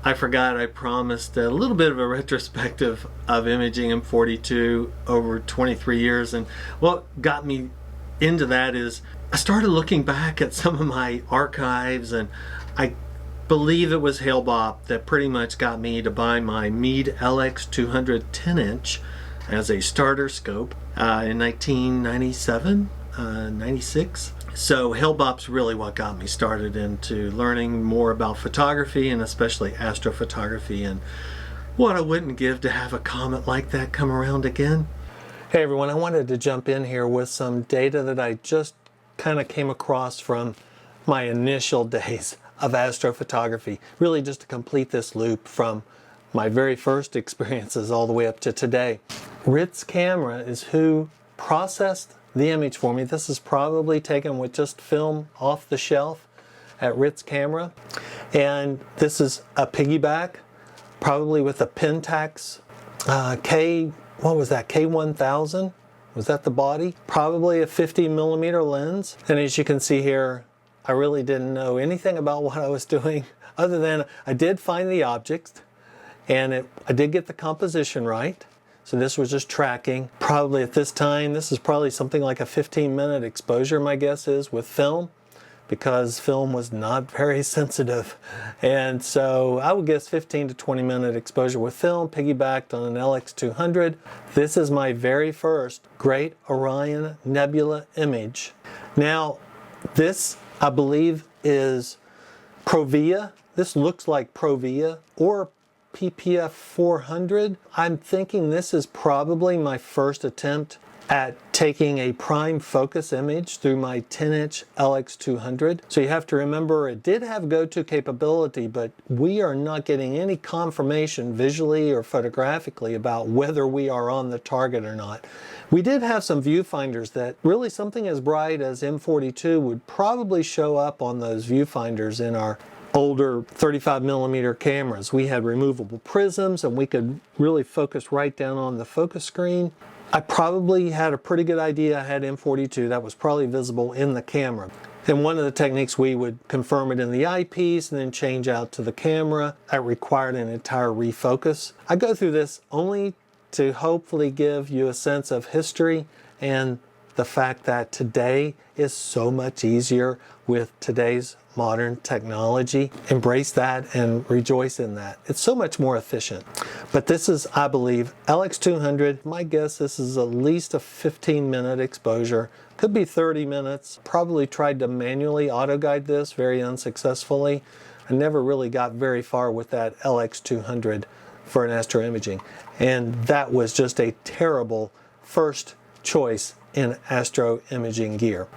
I forgot I promised a little bit of a retrospective of imaging in 42 over 23 years, and what got me into that is I started looking back at some of my archives, and I believe it was Hale-Bopp that pretty much got me to buy my Meade LX200 10-inch as a starter scope in 1997, 96. So Hale-Bopp's really what got me started into learning more about photography, and especially astrophotography, and what I wouldn't give to have a comet like that come around again. Hey everyone, I wanted to jump in here with some data that I just kind of came across from my initial days of astrophotography, really just to complete this loop from my very first experiences all the way up to today. Ritz Camera is who processed the image for me. This is probably taken with just film off the shelf at Ritz Camera, and this is a piggyback, probably with a Pentax what was that, K1000? Was that the body? Probably a 50mm lens. And as you can see here, I really didn't know anything about what I was doing, other than I did find the object, and I did get the composition right. So this was just tracking. Probably at this time, this is probably something like a 15-minute exposure, my guess is, with film, because film was not very sensitive. And so I would guess 15 to 20-minute exposure with film, piggybacked on an LX200. This is my very first Great Orion Nebula image. Now, this, I believe, is Provia. This looks like Provia or PPF 400. I'm thinking this is probably my first attempt at taking a prime focus image through my 10-inch LX200. So you have to remember it did have go-to capability, but we are not getting any confirmation visually or photographically about whether we are on the target or not. We did have some viewfinders that really something as bright as M42 would probably show up on those viewfinders in our older 35mm cameras. We had removable prisms, and we could really focus right down on the focus screen. I probably had a pretty good idea I had M42 that was probably visible in the camera. And one of the techniques, we would confirm it in the eyepiece and then change out to the camera. That required an entire refocus. I go through this only to hopefully give you a sense of history and the fact that today is so much easier with today's modern technology. Embrace that and rejoice in that. It's so much more efficient. But this is, I believe, LX200. My guess this is at least a 15-minute exposure. Could be 30 minutes. Probably tried to manually auto-guide this very unsuccessfully. I never really got very far with that LX200 for an astro imaging. And that was just a terrible first choice in astro imaging gear.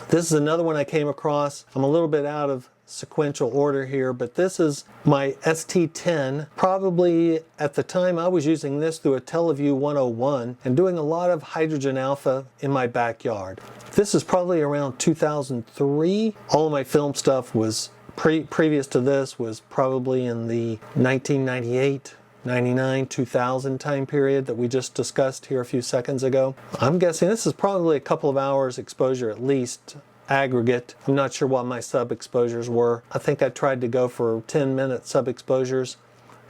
This is another one I came across. I'm a little bit out of sequential order here, but this is my ST10. Probably at the time I was using this through a Televue 101 and doing a lot of hydrogen alpha in my backyard. This is probably around 2003. All of my film stuff was previous to this was probably in the 1998 99, 2000 time period that we just discussed here a few seconds ago. I'm guessing this is probably a couple of hours exposure at least, aggregate. I'm not sure what my sub exposures were. I think I tried to go for 10-minute sub exposures.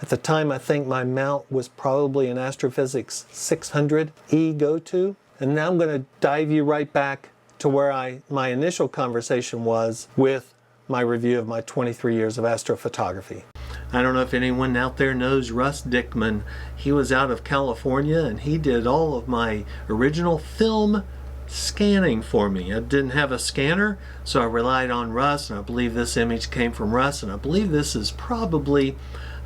At the time, I think my mount was probably an Astro-Physics 600E go-to. And now I'm going to dive you right back to where my initial conversation was with my review of my 23 years of astrophotography. I don't know if anyone out there knows Russ Dickman. He was out of California, and he did all of my original film scanning for me. I didn't have a scanner, so I relied on Russ, and I believe this image came from Russ, and I believe this is probably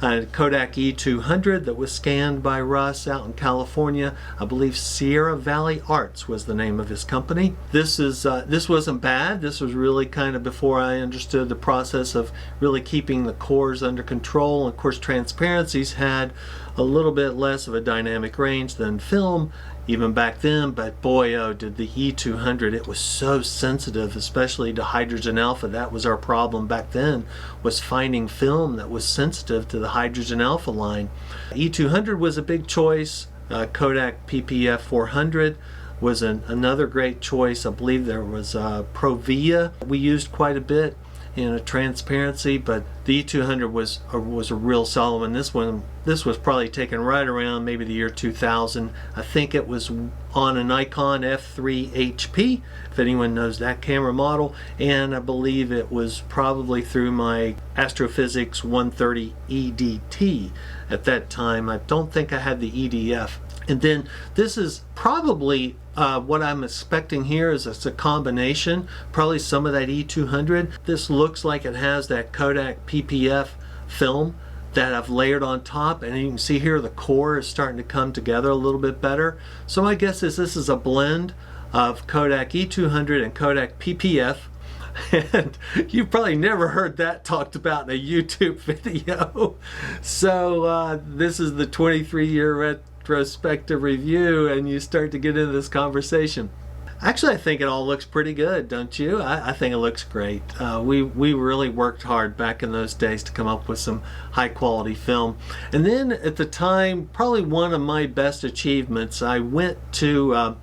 a Kodak E200 that was scanned by Russ out in California. I believe Sierra Valley Arts was the name of his company. This wasn't bad. This was really kind of before I understood the process of really keeping the cores under control. And of course, transparencies had a little bit less of a dynamic range than film even back then, but boy, oh, did the E200, it was so sensitive, especially to hydrogen alpha. That was our problem back then, was finding film that was sensitive to the hydrogen alpha line. E200 was a big choice. Kodak PPF 400 was another great choice. I believe there was Provia we used quite a bit. in a transparency, but the E200 was a real solid one. This was probably taken right around maybe the year 2000. I think it was on a Nikon F3HP, if anyone knows that camera model, and I believe it was probably through my Astro-Physics 130 EDT at that time. I don't think I had the EDF. And then this is probably what I'm expecting here is it's a combination, probably some of that E200. This looks like it has that Kodak PPF film that I've layered on top, and you can see here the core is starting to come together a little bit better. So my guess is this is a blend of Kodak E200 and Kodak PPF. And you've probably never heard that talked about in a YouTube video. So this is the 23-year retrospective review, and you start to get into this conversation. Actually, I think it all looks pretty good, don't you? I think it looks great. We really worked hard back in those days to come up with some high quality film. And then at the time, probably one of my best achievements, I went to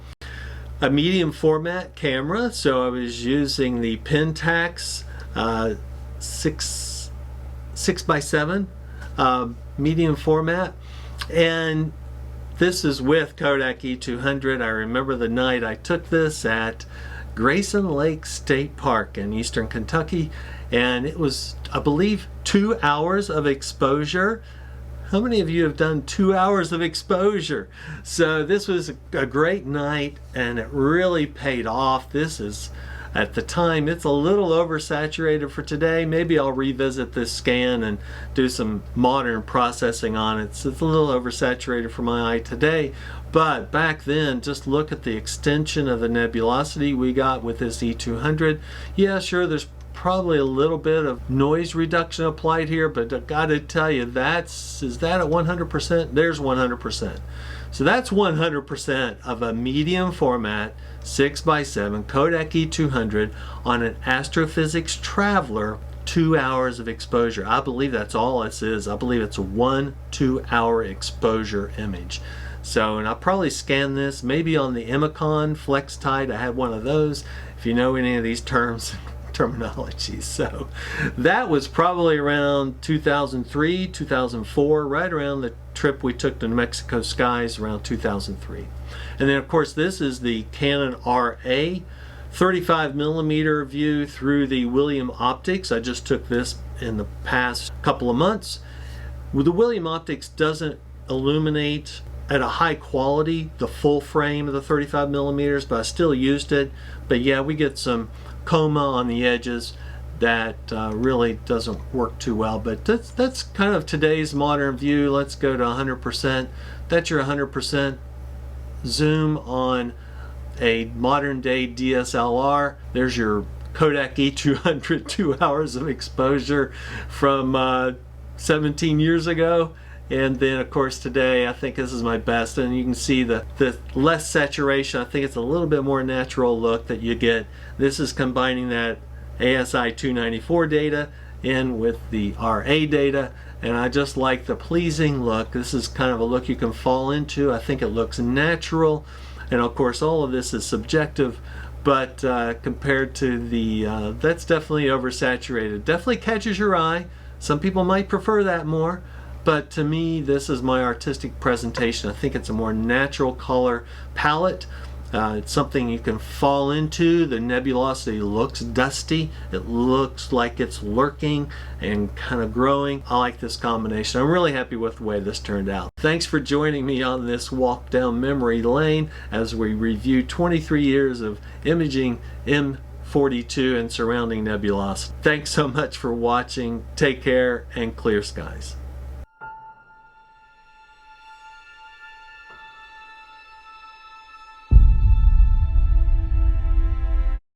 a medium format camera. So I was using the Pentax 6x7 medium format, and this is with Kodak E200. I remember the night I took this at Grayson Lake State Park in eastern Kentucky, and it was, I believe, 2 hours of exposure. How many of you have done 2 hours of exposure? So this was a great night, and it really paid off. This is, at the time, it's a little oversaturated for today. Maybe I'll revisit this scan and do some modern processing on it. So it's a little oversaturated for my eye today. But back then, just look at the extension of the nebulosity we got with this E200. Yeah, sure, there's probably a little bit of noise reduction applied here, but I gotta tell you, is that at 100%? There's 100%. So that's 100% of a medium format 6x7 Kodak E200 on an Astro-Physics Traveler, 2 hours of exposure. I believe that's all this is. I believe it's a 1-2 hour exposure image. So, and I'll probably scan this maybe on the Imicon Flex Tide. I had one of those, if you know any of these terminology. So that was probably around 2003, 2004, right around the trip we took to New Mexico skies around 2003. And then of course this is the Canon Ra 35mm view through the William Optics. I just took this in the past couple of months. The William Optics doesn't illuminate at a high quality the full frame of the 35mm, but I still used it. But yeah, we get some coma on the edges that really doesn't work too well, but that's kind of today's modern view. Let's go to 100%. That's your 100% zoom on a modern day DSLR. There's your Kodak E200 2 hours of exposure from 17 years ago. And then of course today I think this is my best, and you can see the less saturation. I think it's a little bit more natural look that you get. This is combining that ASI 294 data in with the RA data, and I just like the pleasing look. This is kind of a look you can fall into. I think it looks natural, and of course all of this is subjective, but compared to the that's definitely oversaturated. Definitely catches your eye. Some people might prefer that more. But to me, this is my artistic presentation. I think it's a more natural color palette. It's something you can fall into. The nebulosity looks dusty. It looks like it's lurking and kind of growing. I like this combination. I'm really happy with the way this turned out. Thanks for joining me on this walk down memory lane as we review 23 years of imaging M42 and surrounding nebulosity. Thanks so much for watching. Take care and clear skies.